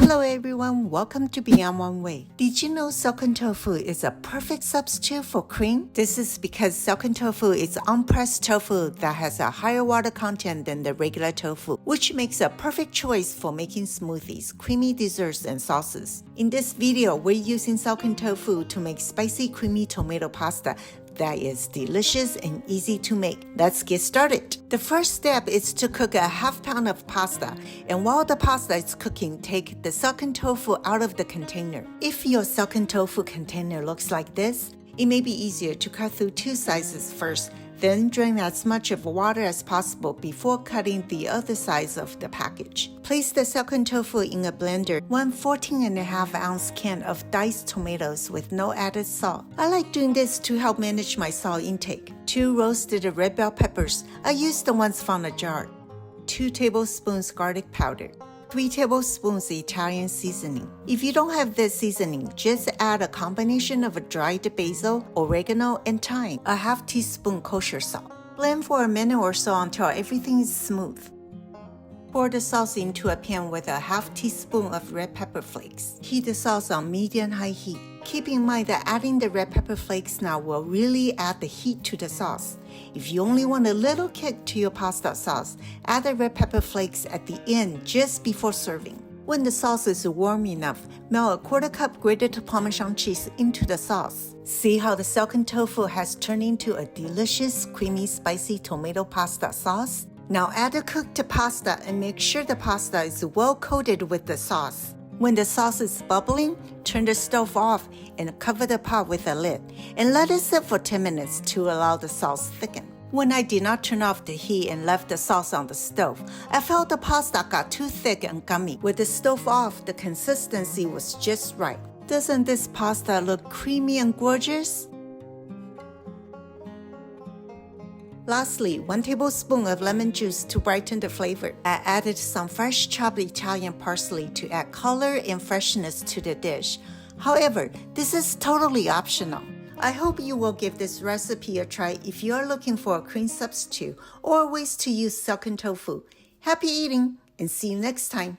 Hello everyone, welcome to Beyond One Way. Did you know silken tofu is a perfect substitute for cream? This is because silken tofu is unpressed tofu that has a higher water content than the regular tofu, which makes a perfect choice for making smoothies, creamy desserts, and sauces. In this video, we're using silken tofu to make spicy creamy tomato pasta that is delicious and easy to make. Let's get started. The first step is to cook a half pound of pasta, and while the pasta is cooking, take the silken tofu out of the container. If your silken tofu container looks like this, it may be easier to cut through two sizes first, then drain as much of water as possible before cutting the other size of the package. Place the silken tofu in a blender, 1 14.5-ounce can of diced tomatoes with no added salt. I like doing this to help manage my salt intake. 2 roasted red bell peppers. I use the ones from a jar. 2 tablespoons garlic powder. 3 tablespoons Italian seasoning. If you don't have this seasoning, just add a combination of dried basil, oregano, and thyme, a half teaspoon kosher salt. Blend for a minute or so until everything is smooth. Pour the sauce into a pan with a half teaspoon of red pepper flakes. Heat the sauce on medium-high heat. Keep in mind that adding the red pepper flakes now will really add the heat to the sauce. If you only want a little kick to your pasta sauce, add the red pepper flakes at the end just before serving. When the sauce is warm enough, melt a 1/4 cup grated Parmesan cheese into the sauce. See how the silken tofu has turned into a delicious, creamy, spicy tomato pasta sauce? Now add the cooked pasta and make sure the pasta is well coated with the sauce. When the sauce is bubbling, turn the stove off and cover the pot with a lid and let it sit for 10 minutes to allow the sauce thicken. When I did not turn off the heat and left the sauce on the stove, I felt the pasta got too thick and gummy. With the stove off, the consistency was just right. Doesn't this pasta look creamy and gorgeous? Lastly, 1 tablespoon of lemon juice to brighten the flavor. I added some fresh chopped Italian parsley to add color and freshness to the dish. However, this is totally optional. I hope you will give this recipe a try if you are looking for a cream substitute or ways to use silken tofu. Happy eating and see you next time.